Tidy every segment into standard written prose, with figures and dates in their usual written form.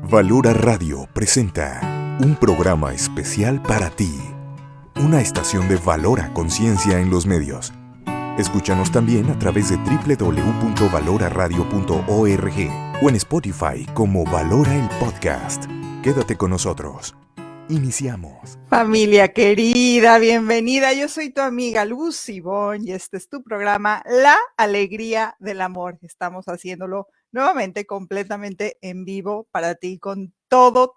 Valora Radio presenta un programa especial para ti, una estación de Valora Conciencia en los medios. Escúchanos también a través de www.valoraradio.org o en Spotify como Valora el Podcast. Quédate con nosotros. Iniciamos. Familia querida, bienvenida. Yo soy tu amiga Lucy Bon y este es tu programa La Alegría del Amor. Estamos haciéndolo nuevamente completamente en vivo para ti con todo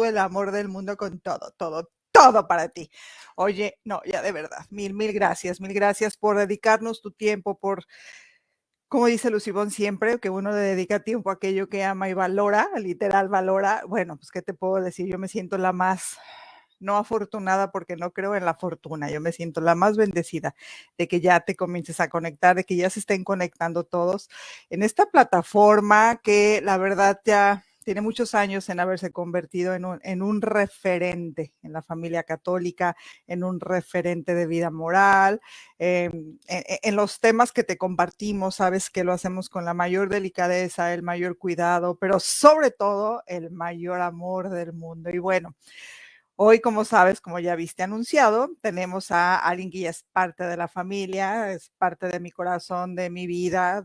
el amor del mundo, con todo para ti. Oye, no, ya de verdad, mil gracias por dedicarnos tu tiempo, por, como dice Lucy Bon siempre, que uno le dedica tiempo a aquello que ama y valora, literal valora. Bueno, pues, ¿qué te puedo decir? Yo me siento la más no afortunada porque no creo en la fortuna. Yo me siento la más bendecida de que ya te comiences a conectar, de que ya se estén conectando todos en esta plataforma que la verdad ya tiene muchos años en haberse convertido en un referente en la familia católica, en un referente de vida moral, en los temas que te compartimos. Sabes que lo hacemos con la mayor delicadeza, el mayor cuidado, pero sobre todo el mayor amor del mundo. Y bueno, hoy, como sabes, como ya viste anunciado, tenemos a alguien que ya es parte de la familia, es parte de mi corazón, de mi vida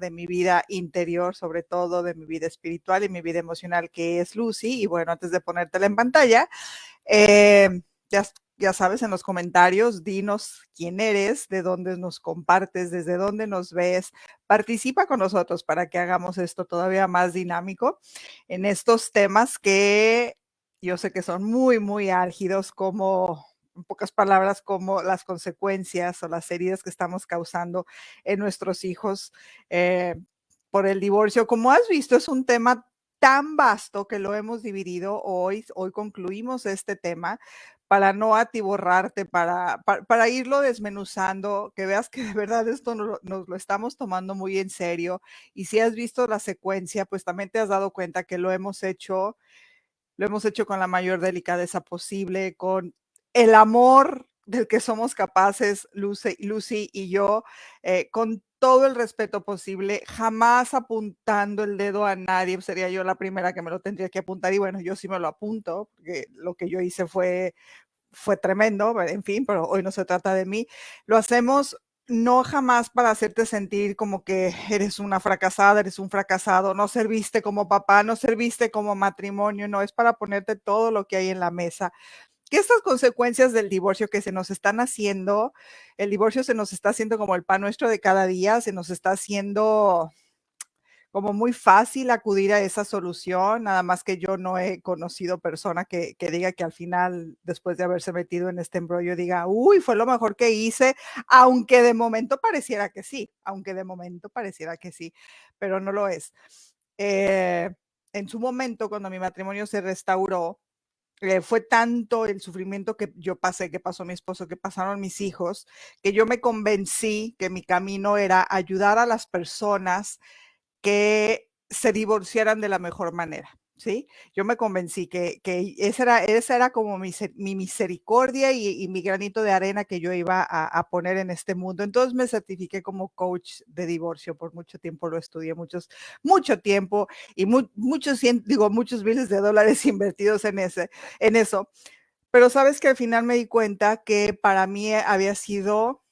interior, sobre todo de mi vida espiritual y mi vida emocional, que es Lucy. Y bueno, antes de ponértela en pantalla, ya sabes, en los comentarios, dinos quién eres, de dónde nos compartes, desde dónde nos ves. Participa con nosotros para que hagamos esto todavía más dinámico en estos temas que yo sé que son muy álgidos, como, en pocas palabras, como las consecuencias o las heridas que estamos causando en nuestros hijos eh, por el divorcio. Como has visto, es un tema tan vasto que lo hemos dividido hoy. Hoy concluimos este tema para no atiborrarte, para irlo desmenuzando, que veas que de verdad esto nos lo estamos tomando muy en serio. Y si has visto la secuencia, pues también te has dado cuenta que lo hemos hecho con la mayor delicadeza posible, con el amor del que somos capaces, Lucy y yo, con todo el respeto posible, jamás apuntando el dedo a nadie. Sería yo la primera que me lo tendría que apuntar y bueno, yo sí me lo apunto, porque lo que yo hice fue tremendo, en fin, pero hoy no se trata de mí. Lo hacemos no jamás para hacerte sentir como que eres una fracasada, eres un fracasado, no serviste como papá, no serviste como matrimonio, no, es para ponerte todo lo que hay en la mesa. Que estas consecuencias del divorcio que se nos están haciendo, el divorcio se nos está haciendo como el pan nuestro de cada día, se nos está haciendo como muy fácil acudir a esa solución, nada más que yo no he conocido persona que diga que al final, después de haberse metido en este embrollo, diga, uy, fue lo mejor que hice, aunque de momento pareciera que sí, pero no lo es. Eh, en su momento, cuando mi matrimonio se restauró, fue tanto el sufrimiento que yo pasé, que pasó mi esposo, que pasaron mis hijos, que yo me convencí que mi camino era ayudar a las personas que se divorciaran de la mejor manera, ¿sí? Yo me convencí que esa era como mi misericordia y mi granito de arena que yo iba a poner en este mundo. Entonces me certifiqué como coach de divorcio. Por mucho tiempo lo estudié, mucho tiempo y muchos miles de dólares invertidos en eso. Pero sabes que al final me di cuenta que para mí había sido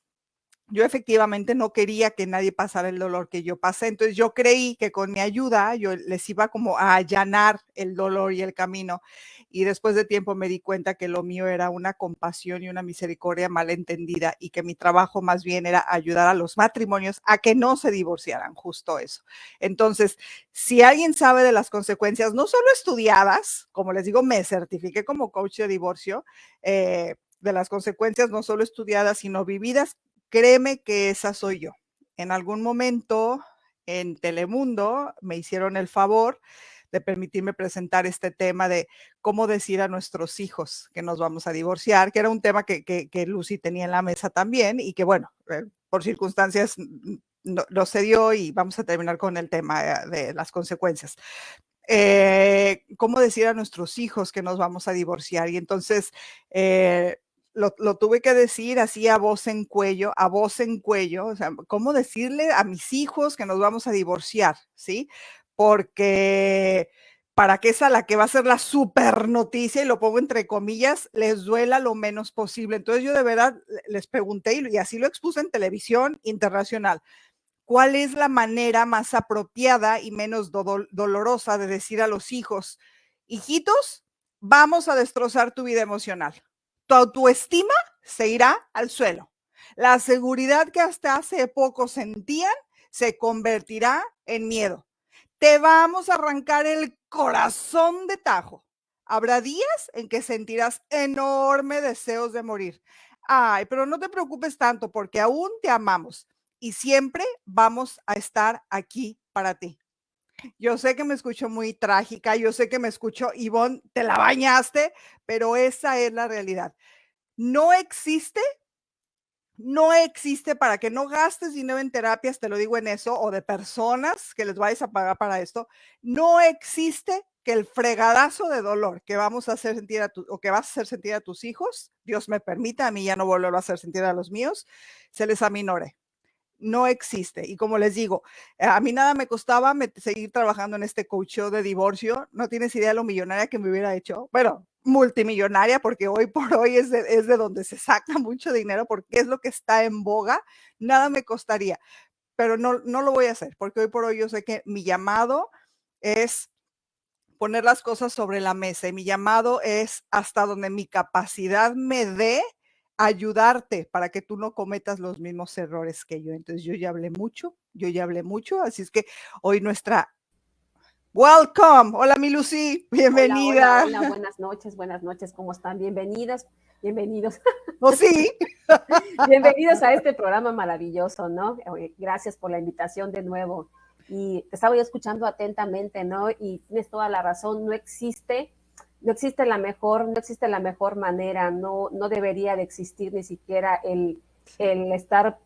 yo efectivamente no quería que nadie pasara el dolor que yo pasé, entonces yo creí que con mi ayuda yo les iba como a allanar el dolor y el camino, y después de tiempo me di cuenta que lo mío era una compasión y una misericordia malentendida, y que mi trabajo más bien era ayudar a los matrimonios a que no se divorciaran, justo eso. Entonces, si alguien sabe de las consecuencias, no solo estudiadas, como les digo, me certifiqué como coach de divorcio, de las consecuencias no solo estudiadas, sino vividas. Créeme que esa soy yo. En algún momento en Telemundo me hicieron el favor de permitirme presentar este tema de cómo decir a nuestros hijos que nos vamos a divorciar, que era un tema que Lucy tenía en la mesa también y que bueno, por circunstancias no se dio y vamos a terminar con el tema de las consecuencias. Cómo decir a nuestros hijos que nos vamos a divorciar. Y entonces lo tuve que decir así a voz en cuello, o sea, cómo decirle a mis hijos que nos vamos a divorciar, ¿sí? Porque para que esa, la que va a ser la super noticia, y lo pongo entre comillas, les duela lo menos posible. Entonces yo de verdad les pregunté, y así lo expuse en televisión internacional, ¿cuál es la manera más apropiada y menos dolorosa de decir a los hijos, hijitos, vamos a destrozar tu vida emocional? Tu autoestima se irá al suelo. La seguridad que hasta hace poco sentían se convertirá en miedo. Te vamos a arrancar el corazón de tajo. Habrá días en que sentirás enorme deseos de morir. Ay, pero no te preocupes tanto porque aún te amamos y siempre vamos a estar aquí para ti. Yo sé que me escucho muy trágica, yo sé que me escucho, Ivonne, te la bañaste, pero esa es la realidad. No existe, no existe, para que no gastes dinero en terapias, te lo digo en eso, o de personas que les vayas a pagar para esto, no existe que el fregadazo de dolor que vamos a hacer sentir o que vas a hacer sentir a tus hijos, Dios me permita, a mí ya no volverlo a hacer sentir a los míos, se les aminore. No existe. Y como les digo, a mí nada me costaba seguir trabajando en este coacheo de divorcio. No tienes idea de lo millonaria que me hubiera hecho. Bueno, multimillonaria, porque hoy por hoy es de donde se saca mucho dinero, porque es lo que está en boga. Nada me costaría, pero no lo voy a hacer, porque hoy por hoy yo sé que mi llamado es poner las cosas sobre la mesa, y mi llamado es hasta donde mi capacidad me dé ayudarte para que tú no cometas los mismos errores que yo. Entonces yo ya hablé mucho, así es que hoy nuestra welcome. Hola, mi Lucy, Hola, bienvenida. hola, hola, buenas noches, ¿cómo están? Bienvenidas, bienvenidos. ¿Oh, sí? Bienvenidos a este programa maravilloso, ¿no? Gracias por la invitación de nuevo. Y te estaba yo escuchando atentamente, ¿no? Y tienes toda la razón, no existe la mejor manera, no debería de existir ni siquiera el estar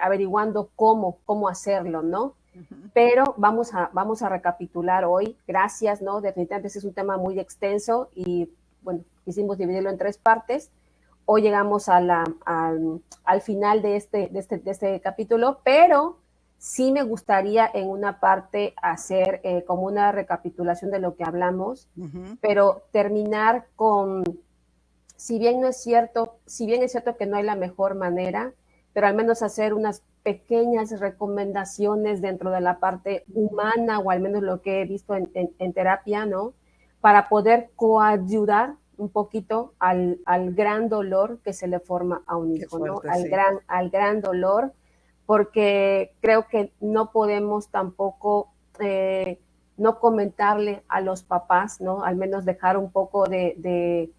averiguando cómo hacerlo, ¿no? Pero vamos a recapitular hoy. Gracias, ¿no? Definitivamente es un tema muy extenso y, bueno, quisimos dividirlo en 3 partes. Hoy llegamos al final de este capítulo, pero sí me gustaría en una parte hacer como una recapitulación de lo que hablamos, pero terminar con, si bien es cierto que no hay la mejor manera, pero al menos hacer unas pequeñas recomendaciones dentro de la parte humana, o al menos lo que he visto en terapia, ¿no? Para poder coayudar un poquito al gran dolor que se le forma a un hijo, fuerte, ¿no? Sí. Al gran dolor, porque creo que no podemos tampoco no comentarle a los papás, ¿no? Al menos dejar un poco de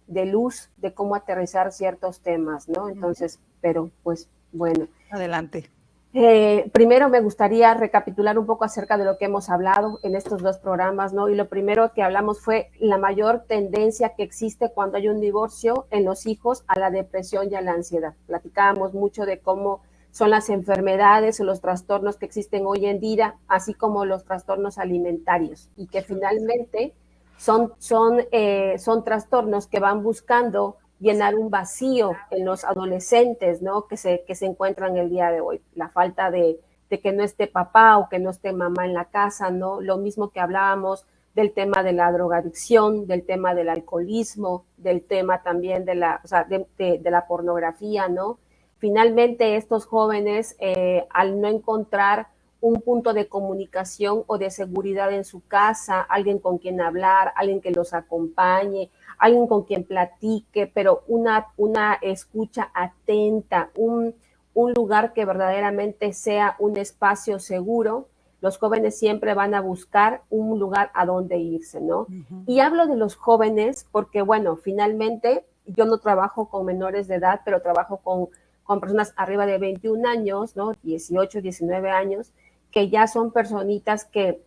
luz de cómo aterrizar ciertos temas, ¿no? Entonces, pero pues bueno. Adelante. Primero me gustaría recapitular un poco acerca de lo que hemos hablado en estos 2 programas, ¿no? Y lo primero que hablamos fue la mayor tendencia que existe cuando hay un divorcio en los hijos a la depresión y a la ansiedad. Platicábamos mucho de cómo son las enfermedades o los trastornos que existen hoy en día, así como los trastornos alimentarios, y que finalmente son trastornos que van buscando llenar un vacío en los adolescentes, ¿no? Que se encuentran el día de hoy. La falta de que no esté papá o que no esté mamá en la casa, ¿no? Lo mismo que hablábamos del tema de la drogadicción, del tema del alcoholismo, del tema también de la pornografía, ¿no? Finalmente, estos jóvenes, al no encontrar un punto de comunicación o de seguridad en su casa, alguien con quien hablar, alguien que los acompañe, alguien con quien platique, pero una escucha atenta, un lugar que verdaderamente sea un espacio seguro. Los jóvenes siempre van a buscar un lugar a donde irse, ¿no? Uh-huh. Y hablo de los jóvenes porque, bueno, finalmente yo no trabajo con menores de edad, pero trabajo con personas arriba de 21 años, ¿no? 18, 19 años, que ya son personitas que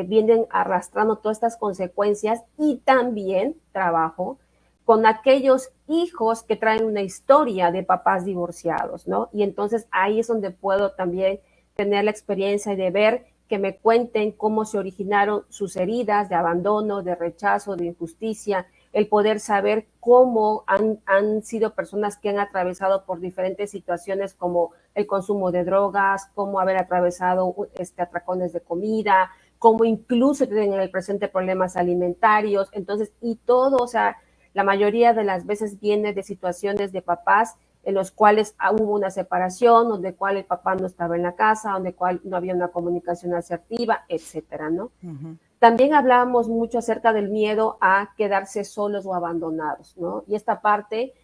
vienen arrastrando todas estas consecuencias, y también trabajo con aquellos hijos que traen una historia de papás divorciados, ¿no? Y entonces ahí es donde puedo también tener la experiencia de ver, que me cuenten cómo se originaron sus heridas de abandono, de rechazo, de injusticia, el poder saber cómo han sido personas que han atravesado por diferentes situaciones como el consumo de drogas, cómo haber atravesado atracones de comida, cómo incluso tienen en el presente problemas alimentarios, entonces, y todo, o sea, la mayoría de las veces viene de situaciones de papás en los cuales hubo una separación, donde cual el papá no estaba en la casa, donde cual no había una comunicación asertiva, etcétera, ¿no? Uh-huh. También hablábamos mucho acerca del miedo a quedarse solos o abandonados, ¿no? Y esta parte,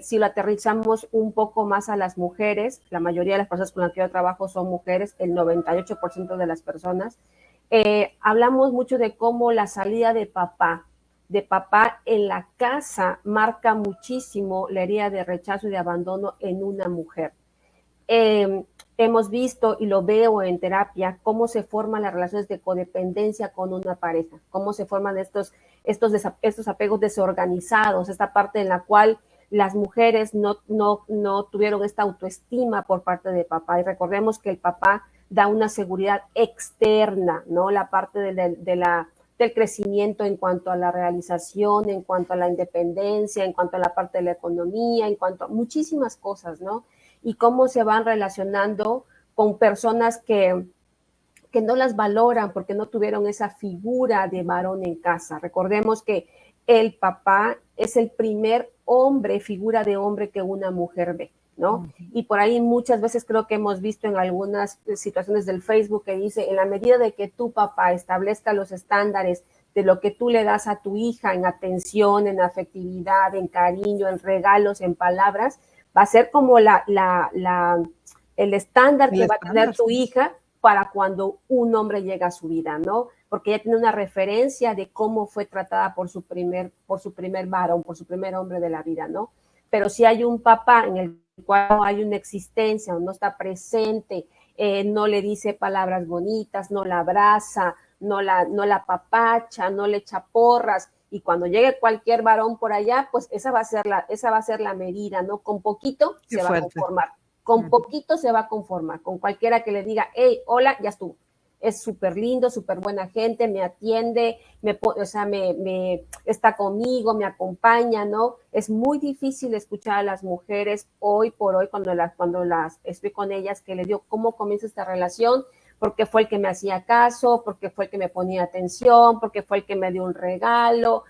si lo aterrizamos un poco más a las mujeres, la mayoría de las personas con las que yo trabajo son mujeres, el 98% de las personas, hablamos mucho de cómo la salida de papá en la casa marca muchísimo la herida de rechazo y de abandono en una mujer. Hemos visto, y lo veo en terapia, cómo se forman las relaciones de codependencia con una pareja, cómo se forman estos apegos desorganizados, esta parte en la cual las mujeres no tuvieron esta autoestima por parte de papá. Y recordemos que el papá da una seguridad externa, ¿no? La parte del crecimiento en cuanto a la realización, en cuanto a la independencia, en cuanto a la parte de la economía, en cuanto a muchísimas cosas, ¿no? Y cómo se van relacionando con personas que no las valoran porque no tuvieron esa figura de varón en casa. Recordemos que el papá es el primer hombre, figura de hombre que una mujer ve, ¿no? Uh-huh. Y por ahí muchas veces creo que hemos visto en algunas situaciones del Facebook que dice, en la medida de que tu papá establezca los estándares de lo que tú le das a tu hija en atención, en afectividad, en cariño, en regalos, en palabras, va a ser como el estándar que va a tener tu hija para cuando un hombre llega a su vida, ¿no? Porque ella tiene una referencia de cómo fue tratada por su primer varón, por su primer hombre de la vida, ¿no? Pero si hay un papá en el cual no hay una existencia, no está presente, no le dice palabras bonitas, no la abraza, no la apapacha, no le echa porras, y cuando llegue cualquier varón por allá, pues esa va a ser la medida, ¿no? Con poquito se va a conformar. Con poquito se va a conformar, con cualquiera que le diga, hey, hola, ya estuvo. Es súper lindo, súper buena gente, me atiende, me está conmigo, me acompaña, ¿no? Es muy difícil escuchar a las mujeres hoy por hoy, cuando las estoy con ellas, que les digo cómo comienza esta relación, porque fue el que me hacía caso, porque fue el que me ponía atención, porque fue el que me dio un regalo,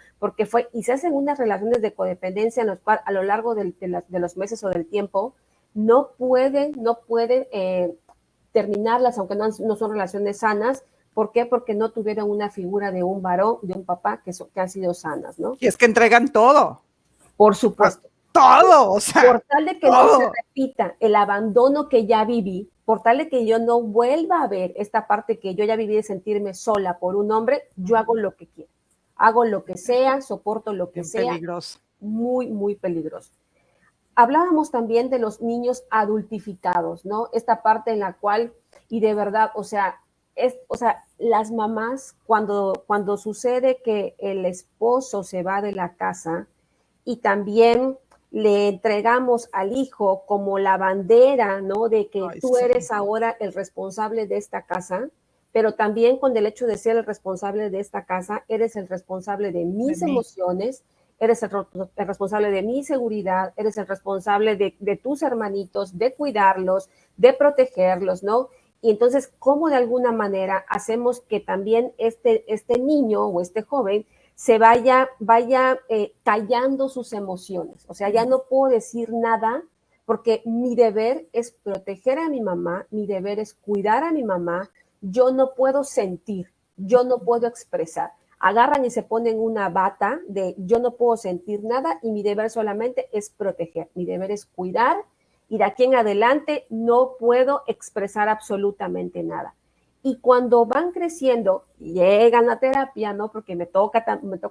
y se hacen unas relaciones de codependencia en los cuales a lo largo de los meses o del tiempo, no pueden terminarlas, aunque no son relaciones sanas. ¿Por qué? Porque no tuvieron una figura de un varón, de un papá que han sido sanas, ¿no? Y es que entregan todo. Por supuesto. Todo, o sea. Por tal de que no se repita el abandono que ya viví, por tal de que yo no vuelva a ver esta parte que yo ya viví de sentirme sola por un hombre, yo hago lo que quiero. Hago lo que sea, soporto lo que sea. Peligroso. Muy, muy peligroso. Hablábamos también de los niños adultificados, ¿no? Esta parte en la cual, y de verdad, las mamás, cuando sucede que el esposo se va de la casa y también le entregamos al hijo como la bandera, ¿no? De que tú eres ahora el responsable de esta casa, pero también con el hecho de ser el responsable de esta casa, eres el responsable de mis emociones, eres el responsable de mi seguridad, eres el responsable de tus hermanitos, de cuidarlos, de protegerlos, ¿no? Y entonces, ¿cómo de alguna manera hacemos que también este niño o este joven se vaya callando sus emociones? O sea, ya no puedo decir nada porque mi deber es proteger a mi mamá, mi deber es cuidar a mi mamá, yo no puedo sentir, yo no puedo expresar. Agarran y se ponen una bata de yo no puedo sentir nada y mi deber solamente es proteger, mi deber es cuidar y de aquí en adelante no puedo expresar absolutamente nada. Y cuando van creciendo, llegan a terapia, ¿no? Porque me toca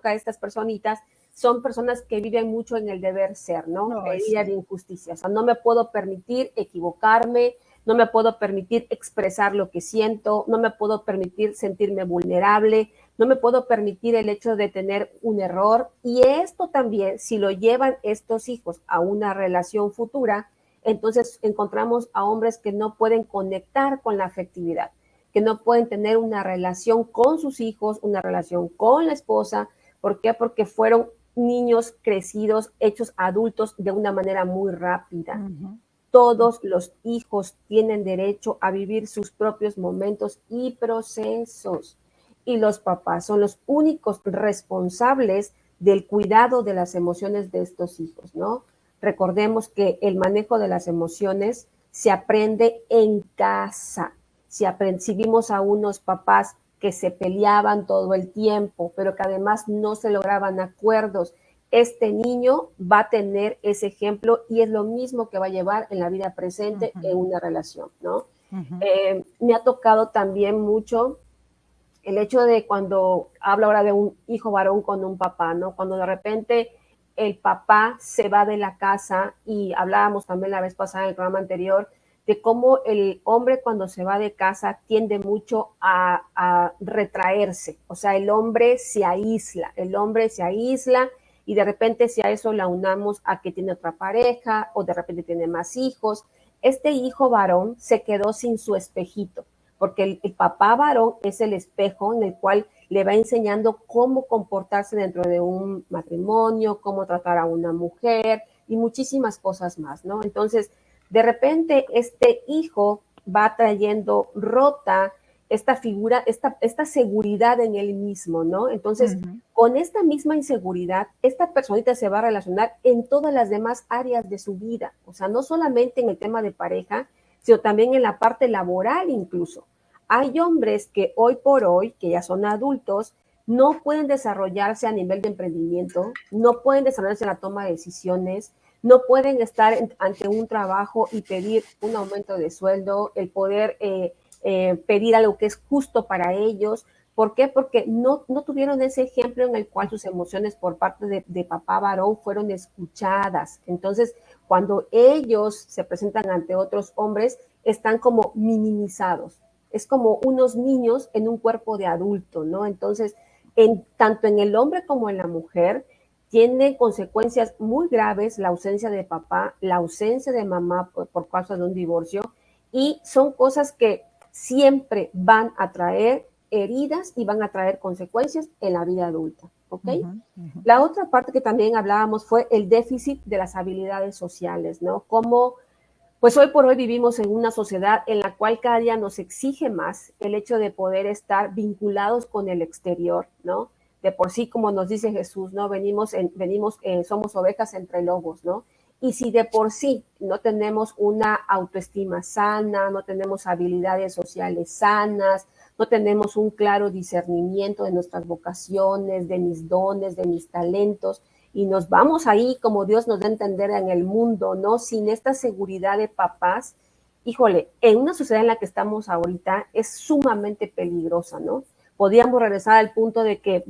a estas personitas, son personas que viven mucho en el deber ser, ¿no? Herida de injusticia. O sea, no me puedo permitir equivocarme, no me puedo permitir expresar lo que siento, no me puedo permitir sentirme vulnerable, no me puedo permitir el hecho de tener un error. Y esto también, si lo llevan estos hijos a una relación futura, entonces encontramos a hombres que no pueden conectar con la afectividad, que no pueden tener una relación con sus hijos, una relación con la esposa. ¿Por qué? Porque fueron niños crecidos, hechos adultos de una manera muy rápida. Uh-huh. Todos los hijos tienen derecho a vivir sus propios momentos y procesos. Y los papás son los únicos responsables del cuidado de las emociones de estos hijos, ¿no? Recordemos que el manejo de las emociones se aprende en casa. Si vimos a unos papás que se peleaban todo el tiempo, pero que además no se lograban acuerdos, este niño va a tener ese ejemplo y es lo mismo que va a llevar en la vida presente en una relación, ¿no? Me ha tocado también mucho el hecho de cuando hablo ahora de un hijo varón con un papá, ¿no? Cuando de repente el papá se va de la casa, y hablábamos también la vez pasada en el programa anterior, de cómo el hombre cuando se va de casa tiende mucho a retraerse, o sea, el hombre se aísla y de repente si a eso le aunamos a que tiene otra pareja o de repente tiene más hijos, este hijo varón se quedó sin su espejito, porque el papá varón es el espejo en el cual le va enseñando cómo comportarse dentro de un matrimonio, cómo tratar a una mujer y muchísimas cosas más, ¿no? Entonces, de repente, este hijo va trayendo rota esta figura, esta seguridad en él mismo, ¿no? Entonces, con esta misma inseguridad, esta personita se va a relacionar en todas las demás áreas de su vida, o sea, no solamente en el tema de pareja, sino también en la parte laboral incluso. Hay hombres que hoy por hoy, que ya son adultos, no pueden desarrollarse a nivel de emprendimiento, no pueden desarrollarse en la toma de decisiones, no pueden estar ante un trabajo y pedir un aumento de sueldo, el poder pedir algo que es justo para ellos. ¿Por qué? Porque no tuvieron ese ejemplo en el cual sus emociones por parte de papá varón fueron escuchadas. Entonces, cuando ellos se presentan ante otros hombres, están como minimizados. Es como unos niños en un cuerpo de adulto, ¿no? Entonces, tanto en el hombre como en la mujer, tiene consecuencias muy graves la ausencia de papá, la ausencia de mamá por causa de un divorcio, y son cosas que siempre van a traer heridas y van a traer consecuencias en la vida adulta, ¿ok? La otra parte que también hablábamos fue el déficit de las habilidades sociales, ¿no? Como pues hoy por hoy vivimos en una sociedad en la cual cada día nos exige más el hecho de poder estar vinculados con el exterior, ¿no? De por sí, como nos dice Jesús, ¿no? Somos ovejas entre lobos, ¿no? Y si de por sí no tenemos una autoestima sana, no tenemos habilidades sociales sanas, no tenemos un claro discernimiento de nuestras vocaciones, de mis dones, de mis talentos, y nos vamos ahí como Dios nos da a entender en el mundo, ¿no? Sin esta seguridad de papás, híjole, en una sociedad en la que estamos ahorita es sumamente peligrosa, ¿no? Podríamos regresar al punto de que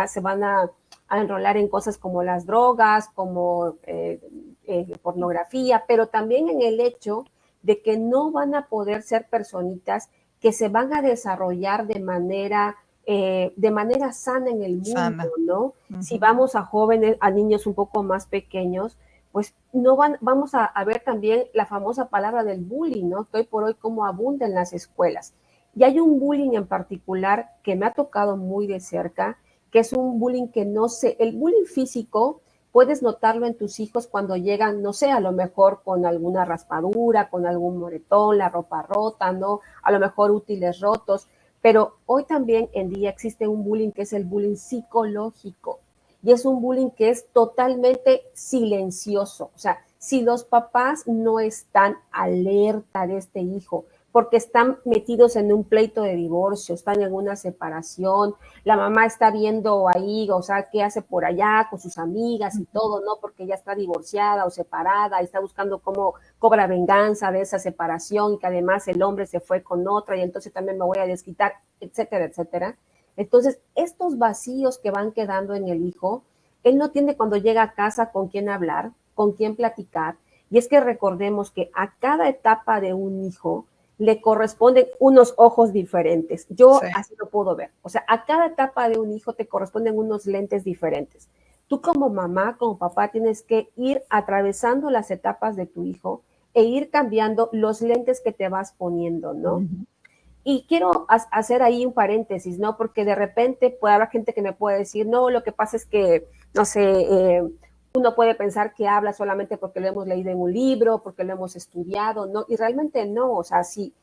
se van a enrolar en cosas como las drogas, como pornografía, pero también en el hecho de que no van a poder ser personitas que se van a desarrollar de manera sana en el mundo, ¿no? Si vamos a jóvenes, a niños un poco más pequeños, pues vamos a ver también la famosa palabra del bullying, ¿no? Que hoy por hoy cómo abunda en las escuelas. Y hay un bullying en particular que me ha tocado muy de cerca, que es un bullying el bullying físico, puedes notarlo en tus hijos cuando llegan, no sé, a lo mejor con alguna raspadura, con algún moretón, la ropa rota, ¿no? A lo mejor útiles rotos, pero hoy también en día existe un bullying que es el bullying psicológico, y es un bullying que es totalmente silencioso. O sea, si los papás no están alerta de este hijo, porque están metidos en un pleito de divorcio, están en una separación, la mamá está viendo ahí, o sea, qué hace por allá con sus amigas y todo, ¿no? Porque ya está divorciada o separada y está buscando cómo cobra venganza de esa separación, y que además el hombre se fue con otra y entonces también me voy a desquitar, etcétera, etcétera. Entonces, estos vacíos que van quedando en el hijo, él no tiene cuando llega a casa con quién hablar, con quién platicar, y es que recordemos que a cada etapa de un hijo le corresponden unos ojos diferentes. Yo así lo puedo ver. O sea, a cada etapa de un hijo te corresponden unos lentes diferentes. Tú como mamá, como papá, tienes que ir atravesando las etapas de tu hijo e ir cambiando los lentes que te vas poniendo, ¿no? Y quiero hacer ahí un paréntesis, ¿no? Porque de repente puede haber gente que me puede decir, no, lo que pasa es que, no sé, Uno puede pensar que habla solamente porque lo hemos leído en un libro, porque lo hemos estudiado, ¿no? Y realmente no, o sea, si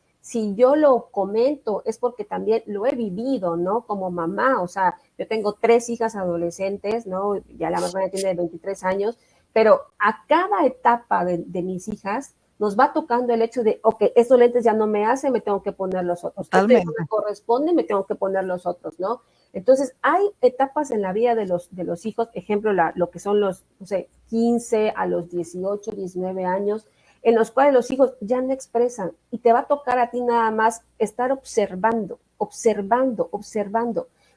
yo lo comento es porque también lo he vivido, ¿no? Como mamá, o sea, yo tengo 3 hijas adolescentes, ¿no? Ya la más grande tiene 23 años, pero a cada etapa de mis hijas nos va tocando el hecho de, ok, estos lentes ya no me hacen, me tengo que poner los otros. Esto ya no me corresponde, me tengo que poner los otros, ¿no? Entonces, hay etapas en la vida de los hijos, ejemplo, lo que son los, no sé, 15 a los 18, 19 años, en los cuales los hijos ya no expresan y te va a tocar a ti nada más estar observando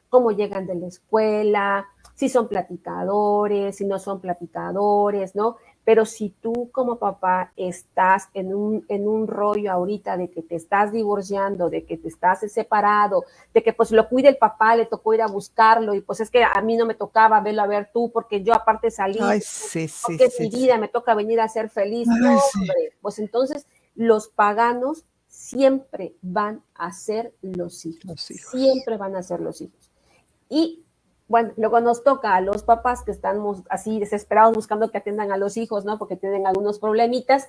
cómo llegan de la escuela, si son platicadores, si no son platicadores, ¿no? Pero si tú como papá estás en un rollo ahorita de que te estás divorciando, de que te estás separado, de que pues lo cuida el papá, le tocó ir a buscarlo y pues es que a mí no me tocaba verlo a ver tú porque yo aparte salí, porque es mi vida, me toca venir a ser feliz. No, hombre, pues entonces los paganos siempre van a ser los hijos, siempre van a ser los hijos. Y bueno, luego nos toca a los papás que estamos así desesperados buscando que atiendan a los hijos, ¿no? Porque tienen algunos problemitas.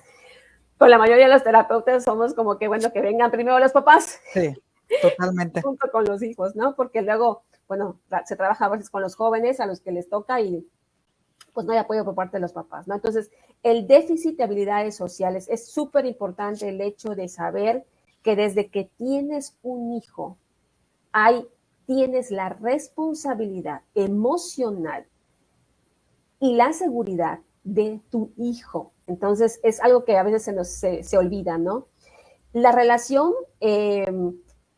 Con la mayoría de los terapeutas somos como que, bueno, que vengan primero los papás. Sí, totalmente. Junto con los hijos, ¿no? Porque luego, bueno, se trabaja a veces con los jóvenes a los que les toca y pues no hay apoyo por parte de los papás, ¿no? Entonces, el déficit de habilidades sociales es súper importante el hecho de saber que desde que tienes un hijo, tienes la responsabilidad emocional y la seguridad de tu hijo. Entonces, es algo que a veces se olvida, ¿no? La relación,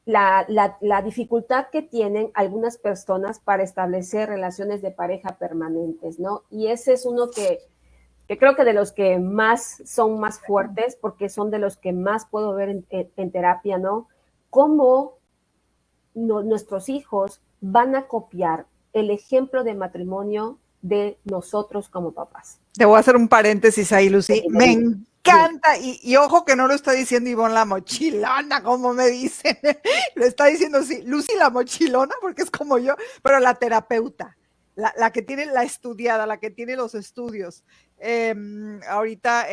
la dificultad que tienen algunas personas para establecer relaciones de pareja permanentes, ¿no? Y ese es uno que creo que de los que más son más fuertes, porque son de los que más puedo ver en terapia, ¿no? Cómo nuestros hijos van a copiar el ejemplo de matrimonio de nosotros como papás. Te voy a hacer un paréntesis ahí, Lucy. Me encanta, y ojo que no lo está diciendo Ivonne la mochilona, como me dicen. Lo está diciendo sí, Lucy la mochilona, porque es como yo, pero la terapeuta, la que tiene la estudiada, la que tiene los estudios. Ahorita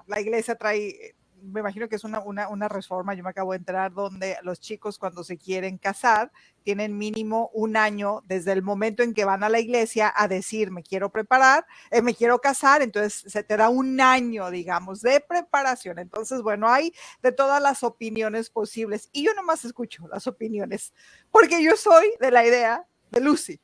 la iglesia trae, me imagino que es una reforma, yo me acabo de enterar, donde los chicos cuando se quieren casar tienen mínimo 1 año desde el momento en que van a la iglesia a decir me quiero preparar, me quiero casar, entonces se te da 1 año, digamos, de preparación. Entonces, bueno, hay de todas las opiniones posibles y yo nomás escucho las opiniones porque yo soy de la idea de Lucy.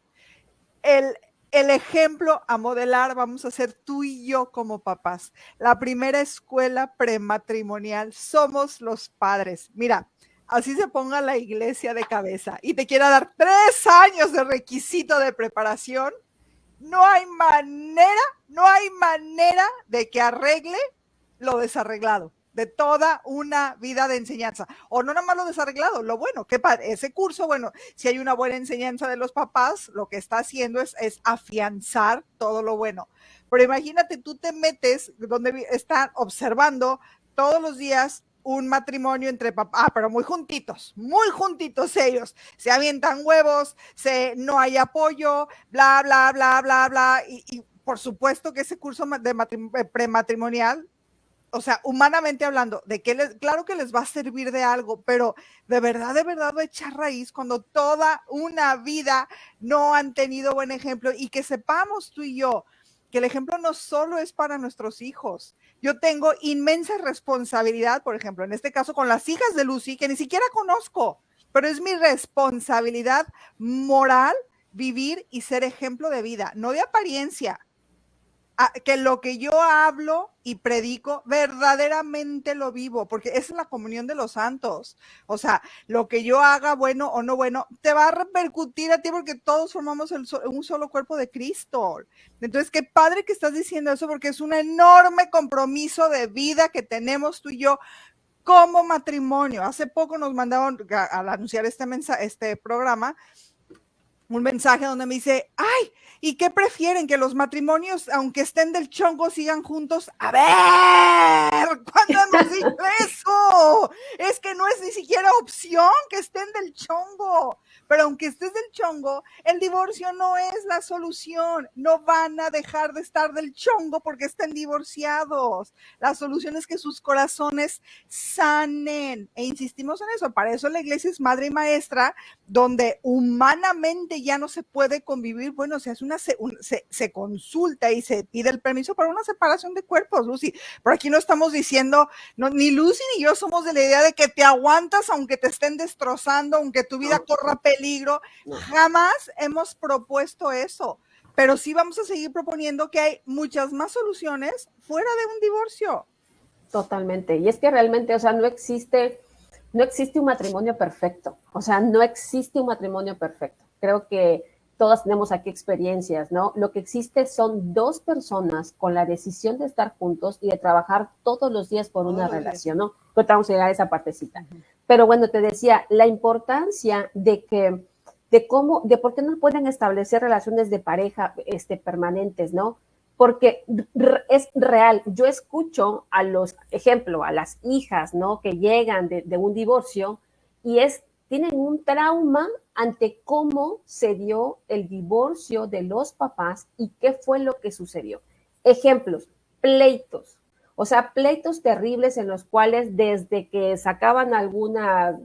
El ejemplo a modelar vamos a ser tú y yo como papás. La primera escuela prematrimonial somos los padres. Mira, así se ponga la iglesia de cabeza y te quiera dar 3 años de requisito de preparación, no hay manera de que arregle lo desarreglado de toda una vida de enseñanza, o no nada más lo desarreglado, lo bueno, que ese curso, bueno, si hay una buena enseñanza de los papás, lo que está haciendo es afianzar todo lo bueno, pero imagínate, tú te metes donde están observando todos los días un matrimonio entre papás, pero muy juntitos ellos, se avientan huevos, no hay apoyo, bla, bla, bla, bla, bla, y por supuesto que ese curso de prematrimonial, o sea, humanamente hablando, claro que les va a servir de algo, pero de verdad va a echar raíz cuando toda una vida no han tenido buen ejemplo, y que sepamos tú y yo que el ejemplo no solo es para nuestros hijos. Yo tengo inmensa responsabilidad, por ejemplo, en este caso con las hijas de Lucy, que ni siquiera conozco, pero es mi responsabilidad moral vivir y ser ejemplo de vida, no de apariencia. Que lo que yo hablo y predico verdaderamente lo vivo, porque esa es la comunión de los santos. O sea, lo que yo haga, bueno o no bueno, te va a repercutir a ti, porque todos formamos un solo cuerpo de Cristo. Entonces, qué padre que estás diciendo eso, porque es un enorme compromiso de vida que tenemos tú y yo como matrimonio. Hace poco nos mandaron, al anunciar este programa, un mensaje donde me dice, ay, ¿y qué prefieren? ¿Que los matrimonios, aunque estén del chongo, sigan juntos? A ver, ¿cuándo hemos dicho eso? Es que no es ni siquiera opción que estén del chongo. Pero aunque estés del chongo, el divorcio no es la solución. No van a dejar de estar del chongo porque estén divorciados. La solución es que sus corazones sanen. E insistimos en eso. Para eso la iglesia es madre y maestra, donde humanamente ya no se puede convivir. Bueno, se hace se consulta y se pide el permiso para una separación de cuerpos, Lucy. Por aquí no estamos diciendo, no, ni Lucy ni yo somos de la idea de que te aguantas aunque te estén destrozando, aunque tu vida corra peligro. Jamás hemos propuesto eso, pero sí vamos a seguir proponiendo que hay muchas más soluciones fuera de un divorcio. Totalmente. Y es que realmente, o sea, no existe un matrimonio perfecto. O sea, no existe un matrimonio perfecto. Creo que todas tenemos aquí experiencias, ¿no? Lo que existe son dos personas con la decisión de estar juntos y de trabajar todos los días por una relación, ¿no? Pero vamos a llegar a esa partecita. Pero bueno, te decía, la importancia de por qué no pueden establecer relaciones de pareja permanentes, ¿no? Porque es real. Yo escucho a las hijas, ¿no? Que llegan de un divorcio y tienen un trauma ante cómo se dio el divorcio de los papás y qué fue lo que sucedió. Ejemplos, pleitos. O sea, pleitos terribles en los cuales desde que sacaban alguna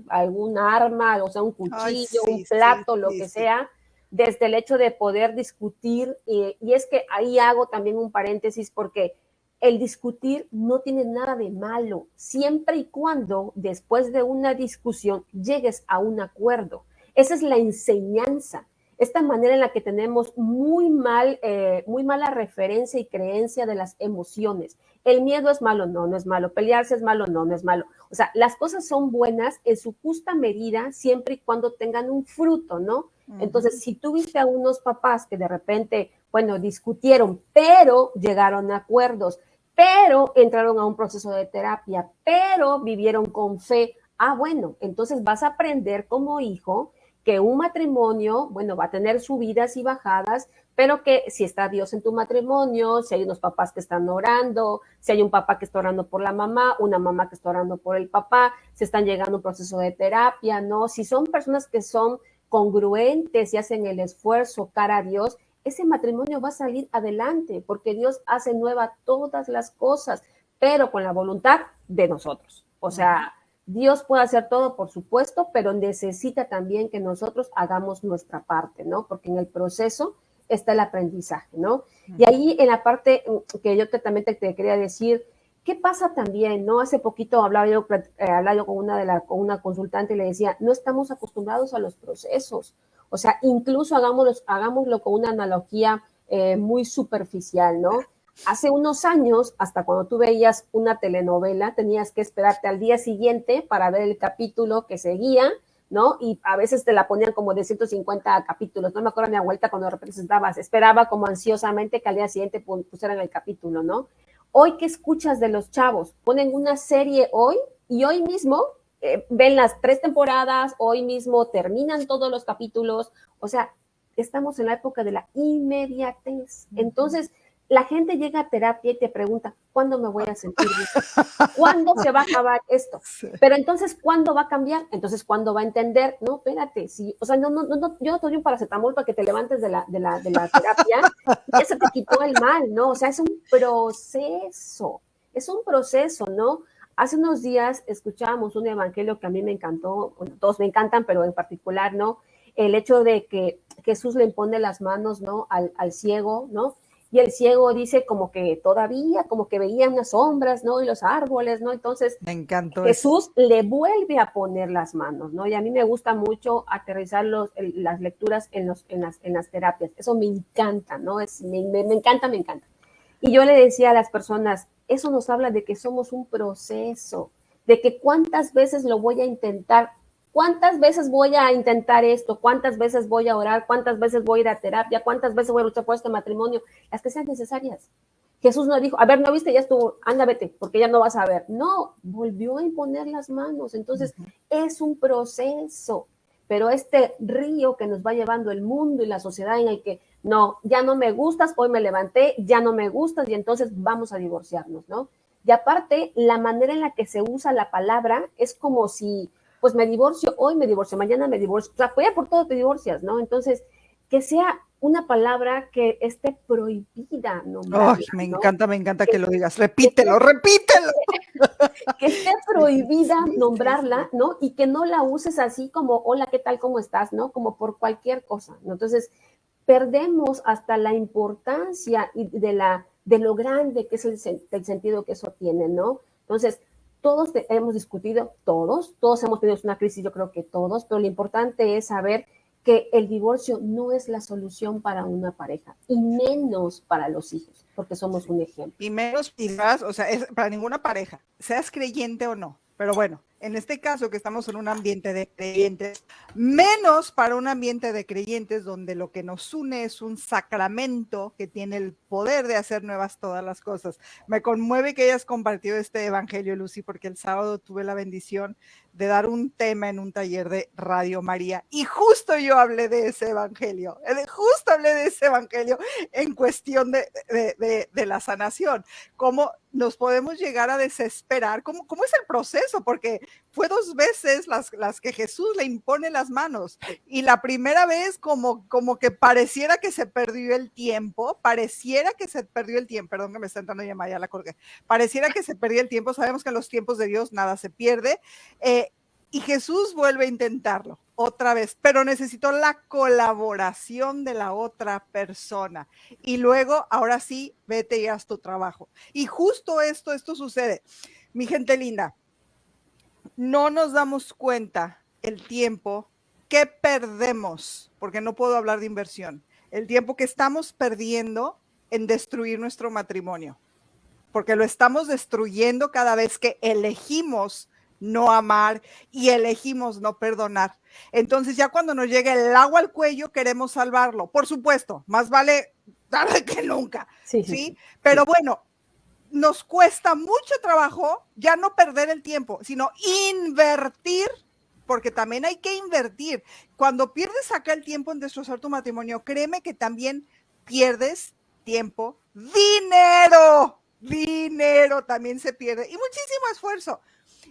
arma, o sea, un cuchillo, un plato, lo que sea, desde el hecho de poder discutir, y es que ahí hago también un paréntesis porque el discutir no tiene nada de malo, siempre y cuando después de una discusión llegues a un acuerdo. Esa es la enseñanza. Esta manera en la que tenemos muy mala referencia y creencia de las emociones. El miedo es malo, no es malo. Pelearse es malo, no es malo. O sea, las cosas son buenas en su justa medida siempre y cuando tengan un fruto, ¿no? Entonces, si tú viste a unos papás que de repente, bueno, discutieron, pero llegaron a acuerdos, pero entraron a un proceso de terapia, pero vivieron con fe, bueno, entonces vas a aprender como hijo que un matrimonio, bueno, va a tener subidas y bajadas, pero que si está Dios en tu matrimonio, si hay unos papás que están orando, si hay un papá que está orando por la mamá, una mamá que está orando por el papá, si están llegando a un proceso de terapia, ¿no? Si son personas que son congruentes y hacen el esfuerzo cara a Dios, ese matrimonio va a salir adelante, porque Dios hace nueva todas las cosas, pero con la voluntad de nosotros. O sea, Dios puede hacer todo, por supuesto, pero necesita también que nosotros hagamos nuestra parte, ¿no? Porque en el proceso está el aprendizaje, ¿no? Y ahí en la parte que yo también te quería decir, ¿qué pasa también, no? Hace poquito hablaba yo con una consultante y le decía, no estamos acostumbrados a los procesos. O sea, incluso hagámoslo con una analogía muy superficial, ¿no? Hace unos años, hasta cuando tú veías una telenovela, tenías que esperarte al día siguiente para ver el capítulo que seguía, ¿no? Y a veces te la ponían como de 150 capítulos. No me acuerdo, mi abuelita cuando de repente esperaba como ansiosamente que al día siguiente pusieran el capítulo, ¿no? Hoy, ¿qué escuchas de los chavos? Ponen una serie hoy y hoy mismo ven las 3 temporadas, hoy mismo terminan todos los capítulos. O sea, estamos en la época de la inmediatez. Entonces, la gente llega a terapia y te pregunta, ¿cuándo me voy a sentir bien? ¿Cuándo se va a acabar esto? Pero entonces, ¿cuándo va a cambiar? Entonces, ¿cuándo va a entender? No, espérate, sí, o sea, yo no te doy un paracetamol para que te levantes de la terapia y ya se te quitó el mal, ¿no? O sea, es un proceso, ¿no? Hace unos días escuchábamos un evangelio que a mí me encantó, bueno, todos me encantan, pero en particular, ¿no? El hecho de que Jesús le impone las manos, ¿no? Al ciego, ¿no? Y el ciego dice como que todavía, como que veía unas sombras, ¿no? Y los árboles, ¿no? Entonces, me encantó Jesús le vuelve a poner las manos, ¿no? Y a mí me gusta mucho aterrizar las lecturas en las terapias. Eso me encanta, ¿no? Me encanta. Y yo le decía a las personas, eso nos habla de que somos un proceso, de que cuántas veces lo voy a intentar. ¿Cuántas veces voy a intentar esto? ¿Cuántas veces voy a orar? ¿Cuántas veces voy a ir a terapia? ¿Cuántas veces voy a luchar por este matrimonio? Las que sean necesarias. Jesús no dijo, a ver, ¿no viste? Ya estuvo, anda, vete, porque ya no vas a ver. No, volvió a imponer las manos. Entonces, es un proceso. pero este río que nos va llevando el mundo y la sociedad en el que no, ya no me gustas, hoy me levanté, ya no me gustas y entonces vamos a divorciarnos, ¿no? Y aparte, la manera en la que se usa la palabra es como si, pues me divorcio hoy, me divorcio mañana, me divorcio, o sea, pues ya por todo te divorcias, ¿no? Entonces, que sea una palabra que esté prohibida nombrarla, Ay, me ¿no? encanta que lo digas. Repítelo, repítelo. Que esté prohibida nombrarla, ¿no? Y que no la uses así como, hola, ¿qué tal? ¿Cómo estás? ¿No? Como por cualquier cosa, ¿no? Entonces, perdemos hasta la importancia de lo grande que es el sentido que eso tiene, ¿no? Entonces, todos hemos discutido, todos hemos tenido una crisis, yo creo que todos, pero lo importante es saber que el divorcio no es la solución para una pareja, y menos para los hijos, porque somos un ejemplo. Y menos quizás, o sea, es para ninguna pareja, seas creyente o no. Pero bueno, en este caso que estamos en un ambiente de creyentes, menos para un ambiente de creyentes donde lo que nos une es un sacramento que tiene el poder de hacer nuevas todas las cosas. Me conmueve que hayas compartido este evangelio, Lucy, porque el sábado tuve la bendición de dar un tema en un taller de Radio María y justo yo hablé de ese evangelio, en cuestión de la sanación, cómo nos podemos llegar a desesperar, cómo es el proceso, porque fue 2 veces las que Jesús le impone las manos, y la primera vez como que pareciera que se perdió el tiempo, perdón que me está entrando llamada, ya la colgué, pareciera que se perdió el tiempo, sabemos que en los tiempos de Dios nada se pierde, y Jesús vuelve a intentarlo otra vez, pero necesitó la colaboración de la otra persona. Y luego, ahora sí, vete y haz tu trabajo. Y justo esto sucede. Mi gente linda, no nos damos cuenta el tiempo que perdemos, porque no puedo hablar de inversión, el tiempo que estamos perdiendo en destruir nuestro matrimonio, porque lo estamos destruyendo cada vez que elegimos no amar y elegimos no perdonar. Entonces ya cuando nos llega el agua al cuello queremos salvarlo. Por supuesto, más vale tarde que nunca, ¿sí? Pero bueno, nos cuesta mucho trabajo ya no perder el tiempo, sino invertir, porque también hay que invertir. Cuando pierdes acá el tiempo en destrozar tu matrimonio, créeme que también pierdes tiempo, dinero también se pierde y muchísimo esfuerzo.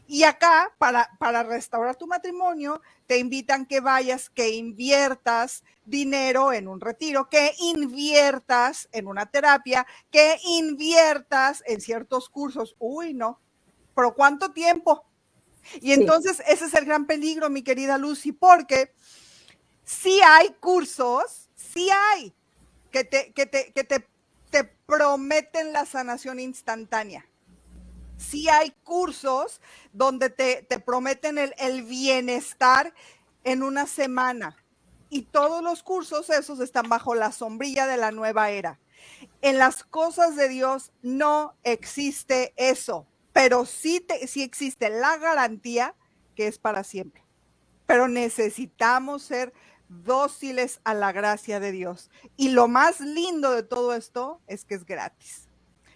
Y acá, para restaurar tu matrimonio, te invitan que vayas, que inviertas dinero en un retiro, que inviertas en una terapia, que inviertas en ciertos cursos. Uy, no, pero ¿cuánto tiempo? Y entonces ese es el gran peligro, mi querida Lucy, porque sí hay cursos, sí hay, que te prometen la sanación instantánea. Sí hay cursos donde te prometen el bienestar en una semana. Y todos los cursos esos están bajo la sombrilla de la nueva era. En las cosas de Dios no existe eso, pero sí existe la garantía que es para siempre. Pero necesitamos ser dóciles a la gracia de Dios. Y lo más lindo de todo esto es que es gratis.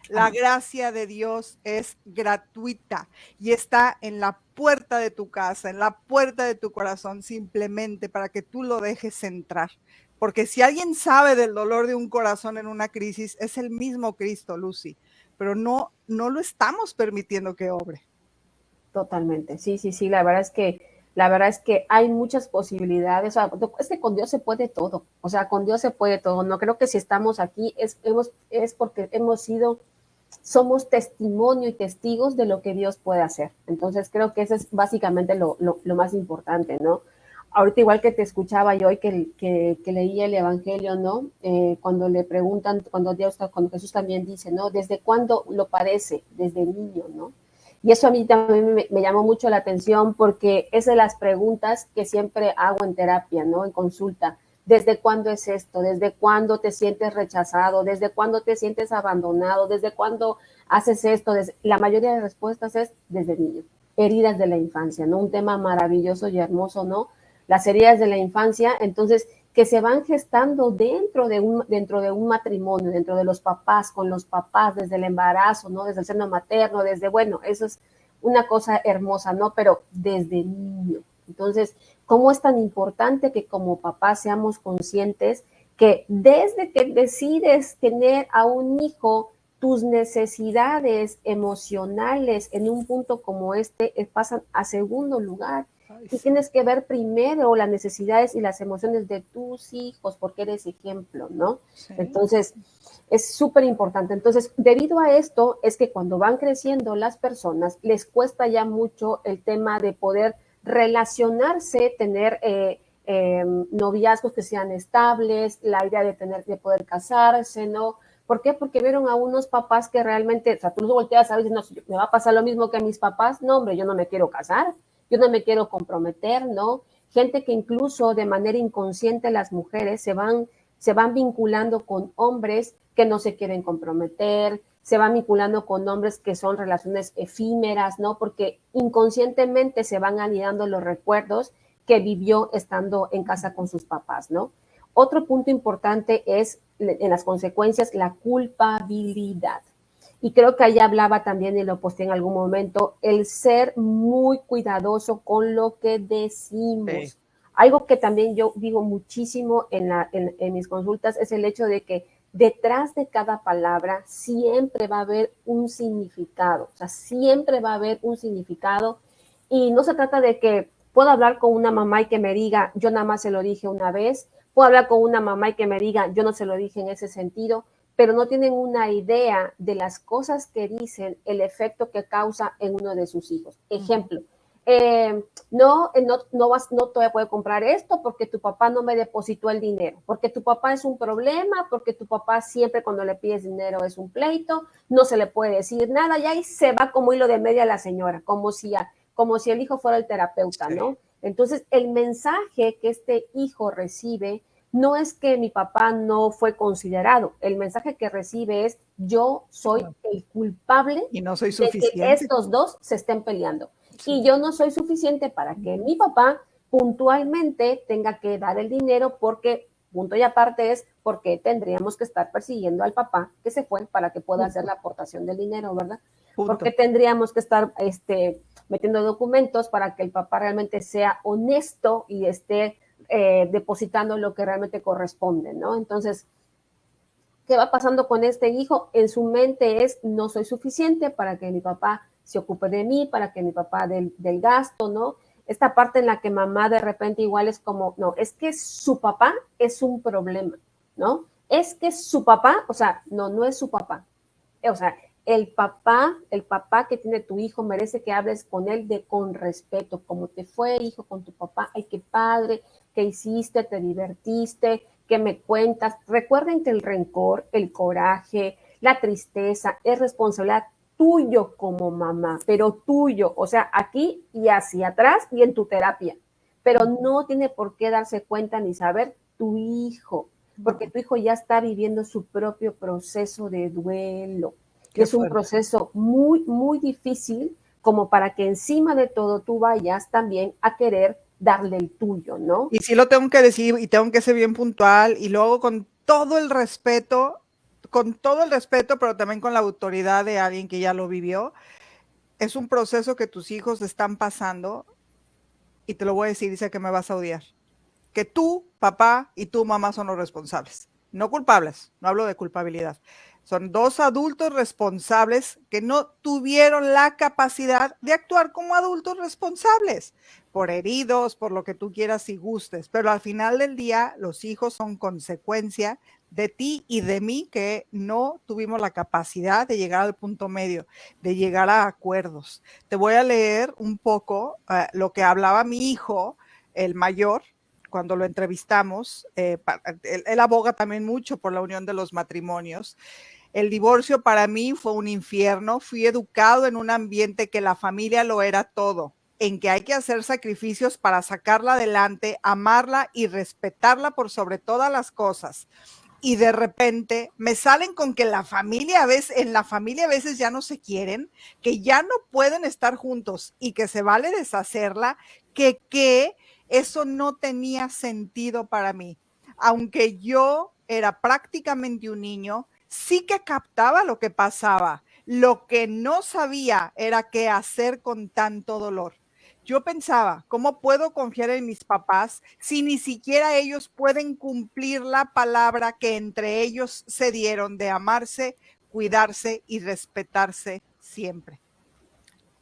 La gracia de Dios es gratuita y está en la puerta de tu casa, en la puerta de tu corazón, simplemente para que tú lo dejes entrar. Porque si alguien sabe del dolor de un corazón en una crisis, es el mismo Cristo, Lucy, pero no lo estamos permitiendo que obre. Totalmente, sí, la verdad es que hay muchas posibilidades, o sea, es que con Dios se puede todo, no creo que si estamos aquí es porque somos testimonio y testigos de lo que Dios puede hacer, entonces creo que eso es básicamente lo más importante, ¿no? Ahorita igual que te escuchaba yo y que leía el Evangelio, ¿no? Cuando le preguntan, cuando Jesús también dice, ¿no? ¿Desde cuándo lo padece? Desde niño, ¿no? Y eso a mí también me llamó mucho la atención porque es de las preguntas que siempre hago en terapia, ¿no? En consulta. ¿Desde cuándo es esto? ¿Desde cuándo te sientes rechazado? ¿Desde cuándo te sientes abandonado? ¿Desde cuándo haces esto? La mayoría de respuestas es desde niño. Heridas de la infancia, ¿no? Un tema maravilloso y hermoso, ¿no? Las heridas de la infancia, entonces, que se van gestando dentro de un matrimonio, dentro de los papás, con los papás, desde el embarazo, ¿no? Desde el seno materno, eso es una cosa hermosa, ¿no? Pero desde niño. Entonces, cómo es tan importante que como papás seamos conscientes que desde que decides tener a un hijo, tus necesidades emocionales en un punto como este pasan a segundo lugar. Ay, Y sí. tienes que ver primero las necesidades y las emociones de tus hijos, porque eres ejemplo, ¿no? Sí. Entonces, es súper importante. Entonces, debido a esto, es que cuando van creciendo las personas, les cuesta ya mucho el tema de poder relacionarse, tener noviazgos que sean estables, la idea de poder casarse, ¿no? ¿Por qué? Porque vieron a unos papás que realmente, o sea, tú los volteas a ver y dices, no, me va a pasar lo mismo que a mis papás. No, hombre, yo no me quiero casar, yo no me quiero comprometer, ¿no? Gente que incluso de manera inconsciente las mujeres se van vinculando con hombres que no se quieren comprometer, se van vinculando con hombres que son relaciones efímeras, ¿no? Porque inconscientemente se van anidando los recuerdos que vivió estando en casa con sus papás, ¿no? Otro punto importante es en las consecuencias la culpabilidad. Y creo que ahí hablaba también y lo posté en algún momento, el ser muy cuidadoso con lo que decimos. Sí. Algo que también yo digo muchísimo en mis consultas es el hecho de que detrás de cada palabra siempre va a haber un significado, o sea, siempre va a haber un significado y no se trata de que puedo hablar con una mamá y que me diga, yo nada más se lo dije una vez, puedo hablar con una mamá y que me diga, yo no se lo dije en ese sentido, pero no tienen una idea de las cosas que dicen, el efecto que causa en uno de sus hijos. Ejemplo, no te voy a poder comprar esto porque tu papá no me depositó el dinero, porque tu papá es un problema, porque tu papá siempre cuando le pides dinero es un pleito, no se le puede decir nada y ahí se va como hilo de media la señora, como si el hijo fuera el terapeuta, Sí. ¿no? Entonces, el mensaje que este hijo recibe no es que mi papá no fue considerado, el mensaje que recibe es yo soy el culpable Y no soy de que suficiente. estos dos se estén peleando. Sí. Y yo no soy suficiente para que mi papá puntualmente tenga que dar el dinero porque, punto y aparte es porque tendríamos que estar persiguiendo al papá que se fue para que pueda hacer la aportación del dinero, ¿verdad? Porque Punto. tendríamos que estar metiendo documentos para que el papá realmente sea honesto y esté depositando lo que realmente corresponde, ¿no? Entonces, ¿qué va pasando con este hijo? En su mente es, no soy suficiente para que mi papá se ocupe de mí, para que mi papá del gasto, ¿no? Esta parte en la que mamá de repente igual es como, no, es que su papá es un problema, ¿no? Es que su papá, o sea, no es su papá. O sea, el papá que tiene tu hijo merece que hables con él con respeto, como te fue, hijo, con tu papá, ay, qué padre, qué hiciste, te divertiste, qué me cuentas. Recuerden que el rencor, el coraje, la tristeza es responsabilidad tuyo como mamá, pero tuyo, o sea, aquí y hacia atrás y en tu terapia, pero no tiene por qué darse cuenta ni saber tu hijo, porque tu hijo ya está viviendo su propio proceso de duelo. Y Qué es un fuerte. proceso muy, muy difícil como para que encima de todo tú vayas también a querer darle el tuyo, ¿no? Y sí lo tengo que decir y tengo que ser bien puntual y luego con todo el respeto, pero también con la autoridad de alguien que ya lo vivió. Es un proceso que tus hijos están pasando y te lo voy a decir, dice que me vas a odiar. Que tú, papá, y tu mamá son los responsables, no culpables, no hablo de culpabilidad. Son dos adultos responsables que no tuvieron la capacidad de actuar como adultos responsables, por heridos, por lo que tú quieras y gustes, pero al final del día los hijos son consecuencia de ti y de mí que no tuvimos la capacidad de llegar al punto medio, de llegar a acuerdos. Te voy a leer un poco lo que hablaba mi hijo, el mayor, cuando lo entrevistamos. Él aboga también mucho por la unión de los matrimonios. El divorcio para mí fue un infierno. Fui educado en un ambiente que la familia lo era todo, en que hay que hacer sacrificios para sacarla adelante, amarla y respetarla por sobre todas las cosas. Y de repente me salen con que en la familia a veces ya no se quieren, que ya no pueden estar juntos y que se vale deshacerla, que eso no tenía sentido para mí. Aunque yo era prácticamente un niño, sí que captaba lo que pasaba. Lo que no sabía era qué hacer con tanto dolor. Yo pensaba, ¿cómo puedo confiar en mis papás si ni siquiera ellos pueden cumplir la palabra que entre ellos se dieron de amarse, cuidarse y respetarse siempre?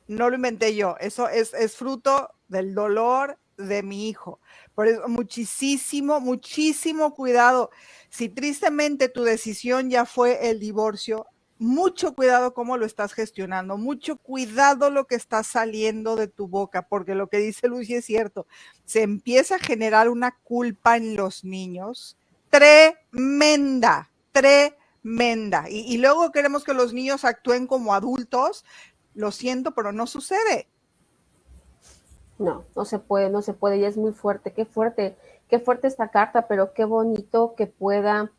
No lo inventé yo, eso es fruto del dolor de mi hijo. Por eso, muchísimo cuidado. Si tristemente tu decisión ya fue el divorcio, mucho cuidado cómo lo estás gestionando, mucho cuidado lo que está saliendo de tu boca, porque lo que dice Lucy es cierto, se empieza a generar una culpa en los niños tremenda, tremenda. Y luego queremos que los niños actúen como adultos. Lo siento, pero no sucede. No, no se puede, y es muy fuerte, qué fuerte esta carta, pero qué bonito que pueda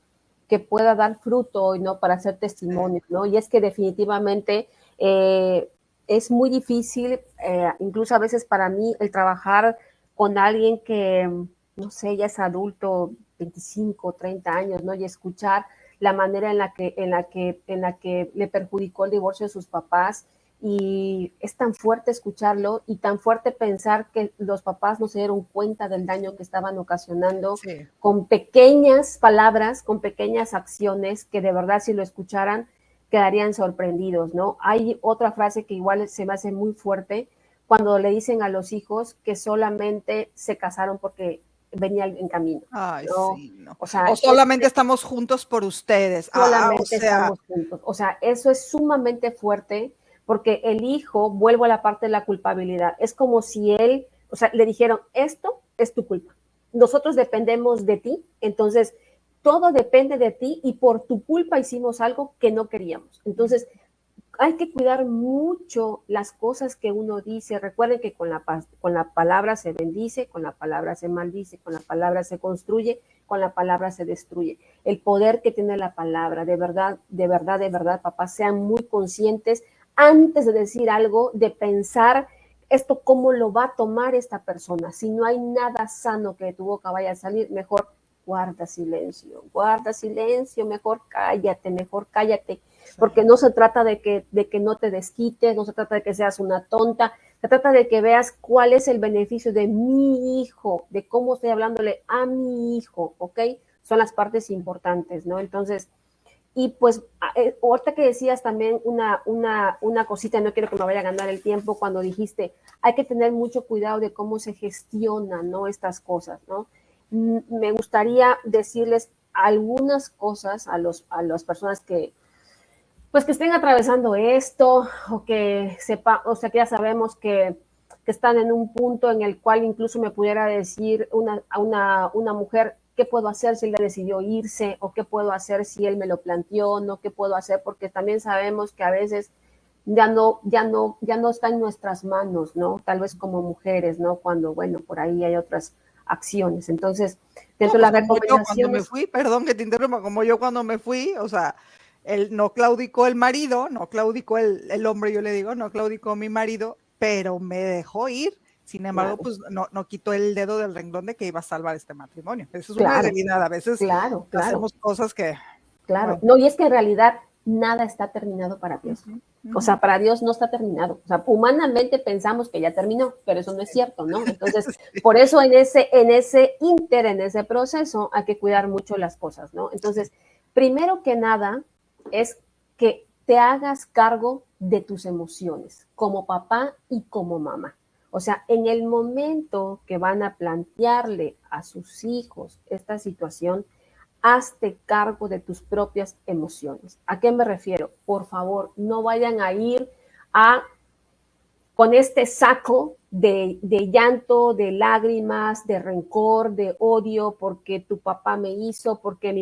dar fruto, ¿no? Para hacer testimonio, ¿no? Y es que definitivamente es muy difícil, incluso a veces para mí, el trabajar con alguien que, no sé, ya es adulto, 25, 30 años, ¿no? Y escuchar la manera en la que le perjudicó el divorcio de sus papás. Y es tan fuerte escucharlo y tan fuerte pensar que los papás no se dieron cuenta del daño que estaban ocasionando, sí, con pequeñas palabras, con pequeñas acciones que de verdad si lo escucharan quedarían sorprendidos, ¿no? Hay otra frase que igual se me hace muy fuerte cuando le dicen a los hijos que solamente se casaron porque venía en camino. Ay, ¿no? Sí, no. O sea, solamente estamos juntos por ustedes. Solamente estamos juntos. O sea, eso es sumamente fuerte porque el hijo, vuelvo a la parte de la culpabilidad, es como si él, o sea, le dijeron, esto es tu culpa. Nosotros dependemos de ti, entonces todo depende de ti y por tu culpa hicimos algo que no queríamos. Entonces, hay que cuidar mucho las cosas que uno dice. Recuerden que con la palabra se bendice, con la palabra se maldice, con la palabra se construye, con la palabra se destruye. El poder que tiene la palabra, de verdad, papás, sean muy conscientes antes de decir algo, de pensar esto cómo lo va a tomar esta persona. Si no hay nada sano que de tu boca vaya a salir, mejor guarda silencio, mejor cállate, porque no se trata de que no te desquites, no se trata de que seas una tonta, se trata de que veas cuál es el beneficio de mi hijo, de cómo estoy hablándole a mi hijo, ¿ok? Son las partes importantes, ¿no? Entonces, y pues, ahorita que decías también una cosita, no quiero que me vaya a ganar el tiempo, cuando dijiste, hay que tener mucho cuidado de cómo se gestionan, ¿no? Estas cosas, ¿no? Me gustaría decirles algunas cosas a las personas que, pues, que estén atravesando esto, o que o sea, que ya sabemos que están en un punto en el cual incluso me pudiera decir una mujer, ¿qué puedo hacer si él decidió irse? ¿O qué puedo hacer si él me lo planteó? ¿No? ¿Qué puedo hacer? Porque también sabemos que a veces ya no está en nuestras manos, ¿no? Tal vez como mujeres, ¿no? Cuando, bueno, por ahí hay otras acciones. Entonces, dentro de las recomendaciones... Yo cuando me fui, perdón que te interrumpa, como yo cuando me fui, o sea, no claudicó el marido, no claudicó el hombre, yo le digo, no claudicó mi marido, pero me dejó ir. Sin embargo, pues no quitó el dedo del renglón de que iba a salvar este matrimonio. Eso es una realidad. A veces hacemos cosas que... Claro, bueno. No, y es que en realidad nada está terminado para Dios. O sea, para Dios no está terminado. O sea, humanamente pensamos que ya terminó, pero eso no es cierto, ¿no? Entonces, por eso en ese proceso hay que cuidar mucho las cosas, ¿no? Entonces, primero que nada es que te hagas cargo de tus emociones, como papá y como mamá. O sea, en el momento que van a plantearle a sus hijos esta situación, hazte cargo de tus propias emociones. ¿A qué me refiero? Por favor, no vayan a ir con este saco de llanto, de lágrimas, de rencor, de odio, porque tu papá me hizo, porque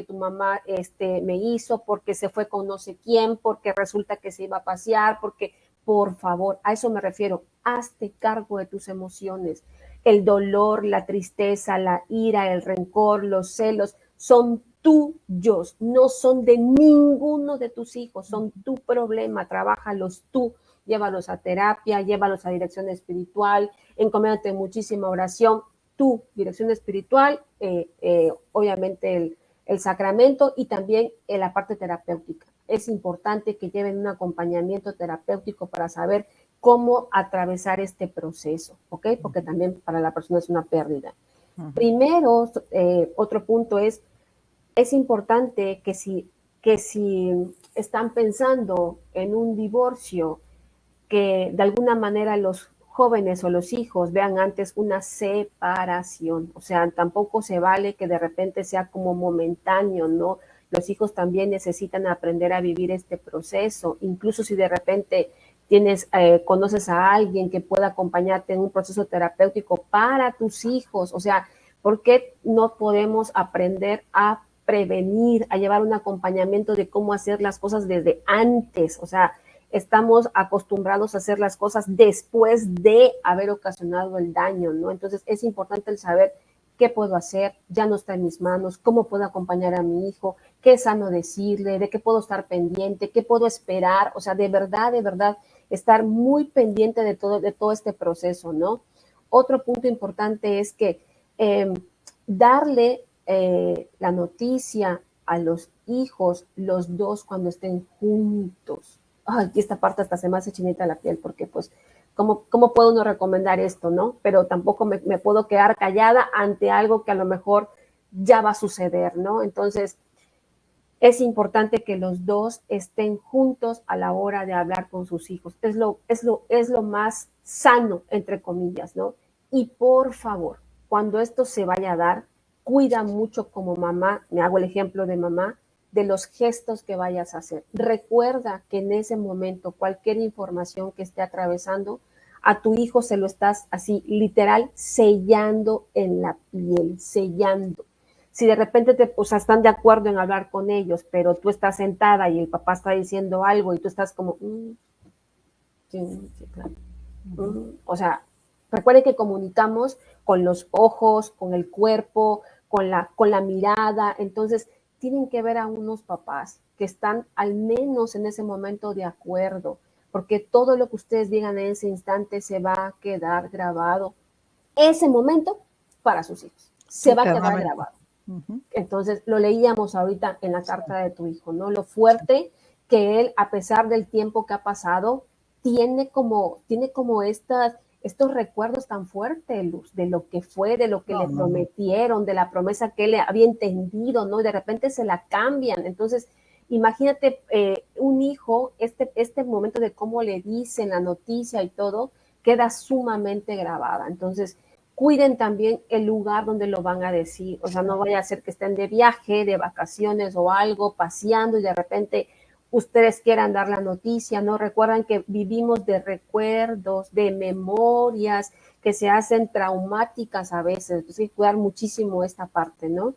tu mamá me hizo, porque se fue con no sé quién, porque resulta que se iba a pasear, porque, por favor, a eso me refiero, hazte cargo de tus emociones. El dolor, la tristeza, la ira, el rencor, los celos, son tuyos, no son de ninguno de tus hijos, son tu problema, trabájalos tú, llévalos a terapia, llévalos a dirección espiritual, encomiéndate muchísima oración, tu dirección espiritual, obviamente el sacramento y también la parte terapéutica. Es importante que lleven un acompañamiento terapéutico para saber cómo atravesar este proceso, ¿ok? Porque también para la persona es una pérdida. Primero, otro punto es importante que si están pensando en un divorcio, que de alguna manera los jóvenes o los hijos vean antes una separación. O sea, tampoco se vale que de repente sea como momentáneo, ¿no? Los hijos también necesitan aprender a vivir este proceso. Incluso si de repente conoces a alguien que pueda acompañarte en un proceso terapéutico para tus hijos. O sea, ¿por qué no podemos aprender a prevenir, a llevar un acompañamiento de cómo hacer las cosas desde antes? O sea, estamos acostumbrados a hacer las cosas después de haber ocasionado el daño, ¿no? Entonces es importante el saber qué puedo hacer, ya no está en mis manos, cómo puedo acompañar a mi hijo, qué es sano decirle, de qué puedo estar pendiente, qué puedo esperar. O sea, de verdad, estar muy pendiente de todo este proceso, ¿no? Otro punto importante es que darle la noticia a los hijos, los dos, cuando estén juntos. Aquí esta parte hasta se me hace chinita la piel, porque pues, ¿cómo puede uno recomendar esto, no? Pero tampoco me puedo quedar callada ante algo que a lo mejor ya va a suceder, ¿no? Entonces, es importante que los dos estén juntos a la hora de hablar con sus hijos. Es lo más sano, entre comillas, ¿no? Y por favor, cuando esto se vaya a dar, cuida mucho como mamá, me hago el ejemplo de mamá, de los gestos que vayas a hacer. Recuerda que en ese momento cualquier información que esté atravesando, a tu hijo se lo estás así literal sellando en la piel, sellando. Si de repente están de acuerdo en hablar con ellos, pero tú estás sentada y el papá está diciendo algo y tú estás como, sí, claro. O sea, recuerden que comunicamos con los ojos, con el cuerpo, con la mirada. Entonces, tienen que ver a unos papás que están al menos en ese momento de acuerdo, porque todo lo que ustedes digan en ese instante se va a quedar grabado. Ese momento para sus hijos. Se va a quedar grabado. Entonces, lo leíamos ahorita en la carta de tu hijo, ¿no? Lo fuerte que él, a pesar del tiempo que ha pasado, tiene como estos recuerdos tan fuertes, Luz, de lo que fue, de lo que le prometieron, de la promesa que él había entendido, ¿no? Y de repente se la cambian. Entonces, imagínate un hijo, este momento de cómo le dicen la noticia y todo, queda sumamente grabada. Entonces, cuiden también el lugar donde lo van a decir. O sea, no vaya a ser que estén de viaje, de vacaciones o algo, paseando y de repente ustedes quieran dar la noticia, ¿no? Recuerdan que vivimos de recuerdos, de memorias que se hacen traumáticas a veces. Entonces hay que cuidar muchísimo esta parte, ¿no?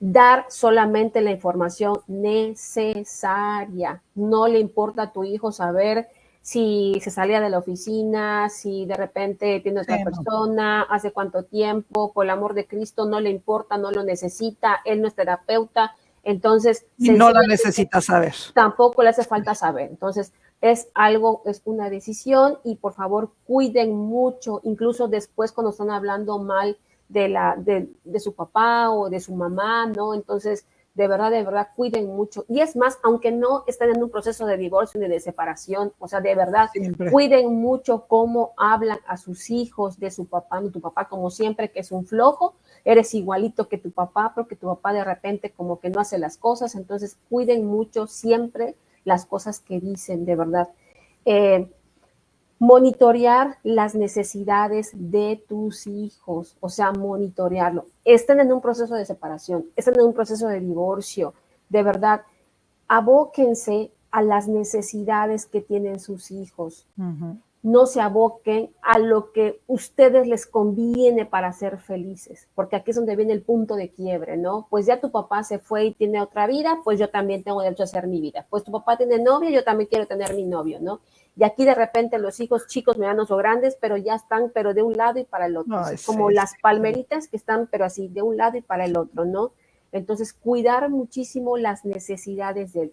Dar solamente la información necesaria. No le importa a tu hijo saber si se salía de la oficina, si de repente tiene otra persona, hace cuánto tiempo, por el amor de Cristo, no le importa, no lo necesita, él no es terapeuta, entonces... Y no la necesita saber. Tampoco le hace falta saber, entonces es una decisión y por favor cuiden mucho, incluso después cuando están hablando mal de su papá o de su mamá, ¿no? Entonces, de verdad, cuiden mucho. Y es más, aunque no estén en un proceso de divorcio ni de separación, o sea, de verdad, cuiden mucho cómo hablan a sus hijos de su papá, no tu papá, como siempre, que es un flojo, eres igualito que tu papá, porque tu papá de repente como que no hace las cosas, entonces cuiden mucho siempre las cosas que dicen, de verdad. Monitorear las necesidades de tus hijos, o sea, monitorearlo. Estén en un proceso de separación, estén en un proceso de divorcio, de verdad, abóquense a las necesidades que tienen sus hijos. No se aboquen a lo que ustedes les conviene para ser felices, porque aquí es donde viene el punto de quiebre, ¿no? Pues ya tu papá se fue y tiene otra vida, pues yo también tengo derecho a hacer mi vida. Pues tu papá tiene novia, yo también quiero tener mi novio, ¿no? Y aquí de repente los hijos chicos, medianos o grandes, pero ya están, pero de un lado y para el otro, como las palmeritas que están, pero así, de un lado y para el otro, ¿no? Entonces, cuidar muchísimo las necesidades de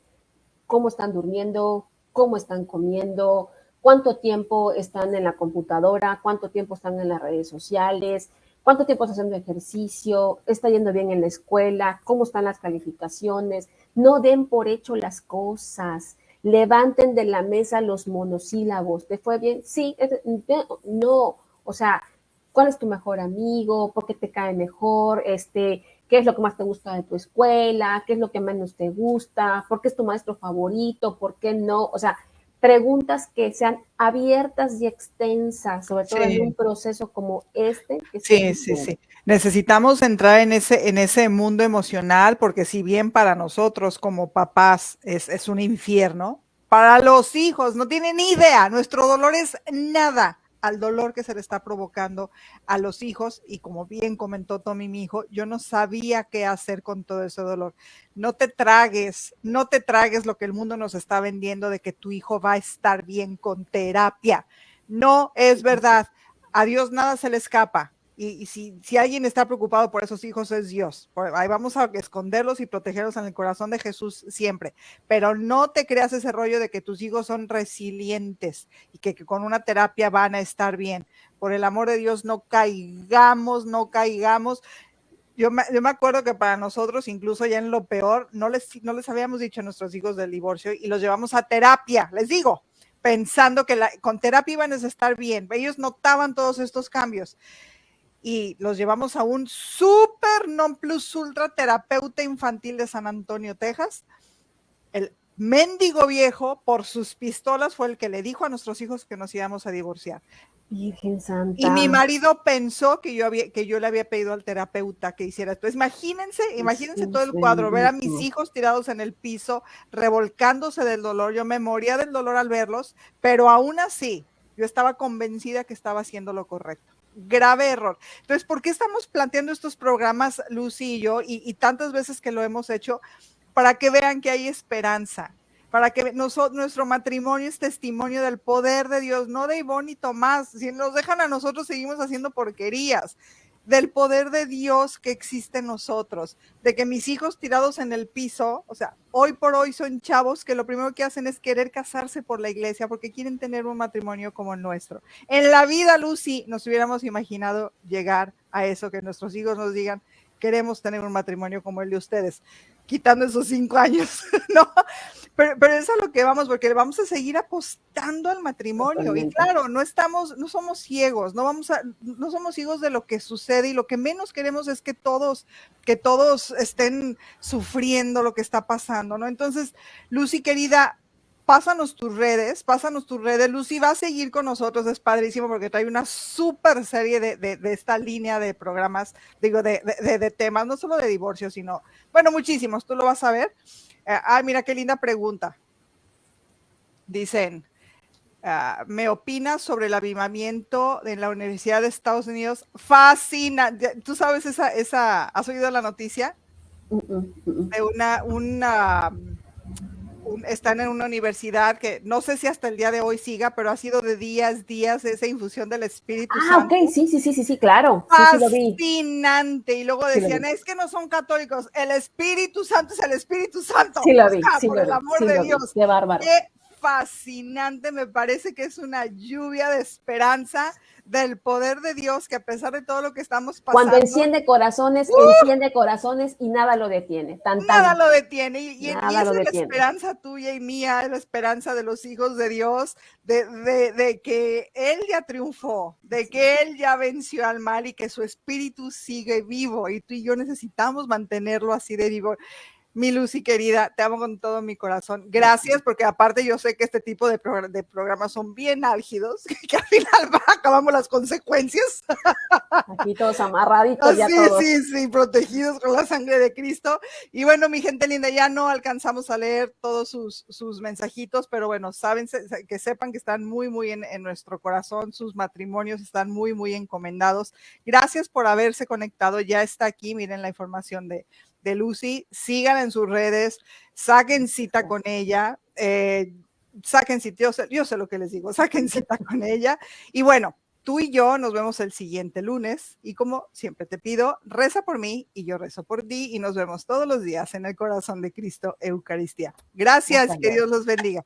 cómo están durmiendo, cómo están comiendo, cuánto tiempo están en la computadora, cuánto tiempo están en las redes sociales, cuánto tiempo están haciendo ejercicio, está yendo bien en la escuela, cómo están las calificaciones. No den por hecho las cosas. levanten de la mesa los monosílabos. ¿Te fue bien? Sí, no, o sea, ¿cuál es tu mejor amigo? ¿Por qué te cae mejor? ¿Qué es lo que más te gusta de tu escuela? ¿Qué es lo que menos te gusta? ¿Por qué es tu maestro favorito? ¿Por qué no? O sea, preguntas que sean abiertas y extensas, sobre todo en un proceso como este. Que sí. Necesitamos entrar en ese mundo emocional, porque si bien para nosotros como papás es un infierno, para los hijos no tienen ni idea. Nuestro dolor es nada al dolor que se le está provocando a los hijos. Y como bien comentó Tommy, mi hijo, yo no sabía qué hacer con todo ese dolor. No te tragues lo que el mundo nos está vendiendo de que tu hijo va a estar bien con terapia. No es verdad. A Dios nada se le escapa. Y si alguien está preocupado por esos hijos es Dios. Ahí vamos a esconderlos y protegerlos en el corazón de Jesús siempre. Pero no te creas ese rollo de que tus hijos son resilientes y que con una terapia van a estar bien. Por el amor de Dios, no caigamos. Yo me acuerdo que para nosotros, incluso ya en lo peor, no les habíamos dicho a nuestros hijos del divorcio y los llevamos a terapia, les digo, pensando que con terapia iban a estar bien. Ellos notaban todos estos cambios. Y los llevamos a un super non plus ultra terapeuta infantil de San Antonio, Texas. El mendigo viejo, por sus pistolas, fue el que le dijo a nuestros hijos que nos íbamos a divorciar. Virgen Santa. Y mi marido pensó que yo le había pedido al terapeuta que hiciera esto. Imagínense todo el cuadro, ver a mis hijos tirados en el piso, revolcándose del dolor. Yo me moría del dolor al verlos, pero aún así, yo estaba convencida que estaba haciendo lo correcto. Grave error. Entonces, ¿por qué estamos planteando estos programas, Lucy y yo, y tantas veces que lo hemos hecho? Para que vean que hay esperanza, para que nuestro matrimonio es testimonio del poder de Dios, no de Ivonne y Tomás. Si nos dejan a nosotros, seguimos haciendo porquerías. Del poder de Dios que existe en nosotros, de que mis hijos tirados en el piso, o sea, hoy por hoy son chavos que lo primero que hacen es querer casarse por la iglesia porque quieren tener un matrimonio como el nuestro. En la vida, Lucy, nos hubiéramos imaginado llegar a eso, que nuestros hijos nos digan, queremos tener un matrimonio como el de ustedes, quitando esos 5 años, ¿no? Pero es a lo que vamos, porque vamos a seguir apostando al matrimonio. Totalmente. Y claro, no somos ciegos, no somos ciegos de lo que sucede, y lo que menos queremos es que todos estén sufriendo lo que está pasando, ¿no? Entonces, Lucy, querida, pásanos tus redes. Lucy va a seguir con nosotros, es padrísimo porque trae una súper serie de esta línea de programas, de temas, no solo de divorcio, sino, bueno, muchísimos, tú lo vas a ver. Mira qué linda pregunta. Dicen, ¿me opinas sobre el avivamiento en la Universidad de Estados Unidos? Fascina. ¿Tú sabes has oído la noticia? De están en una universidad que no sé si hasta el día de hoy siga, pero ha sido de días esa infusión del Espíritu Santo. Ok, sí, claro. Fascinante. Y luego decían, es que no son católicos, el Espíritu Santo es el Espíritu Santo. Sí lo vi, por el amor de Dios. Qué bárbaro. Qué fascinante, me parece que es una lluvia de esperanza del poder de Dios, que a pesar de todo lo que estamos pasando, cuando enciende corazones y nada lo detiene. Nada lo detiene. Y esa es la esperanza tuya y mía, es la esperanza de los hijos de Dios, de que Él ya triunfó, de que Él ya venció al mal y que su espíritu sigue vivo, y tú y yo necesitamos mantenerlo así de vivo. Mi Lucy querida, te amo con todo mi corazón. Gracias, porque aparte yo sé que este tipo de programas son bien álgidos, que al final acabamos las consecuencias. Aquí todos amarraditos ya todos. Sí, protegidos con la sangre de Cristo. Y bueno, mi gente linda, ya no alcanzamos a leer todos sus mensajitos, pero bueno, que sepan que están muy, muy en nuestro corazón, sus matrimonios están muy, muy encomendados. Gracias por haberse conectado, ya está aquí, miren la información de Lucy, sigan en sus redes, saquen cita con ella, saquen cita, yo sé lo que les digo, saquen cita con ella. Y bueno, tú y yo nos vemos el siguiente lunes, y como siempre te pido, reza por mí y yo rezo por ti, y nos vemos todos los días en el corazón de Cristo Eucaristía. Gracias, que Dios los bendiga.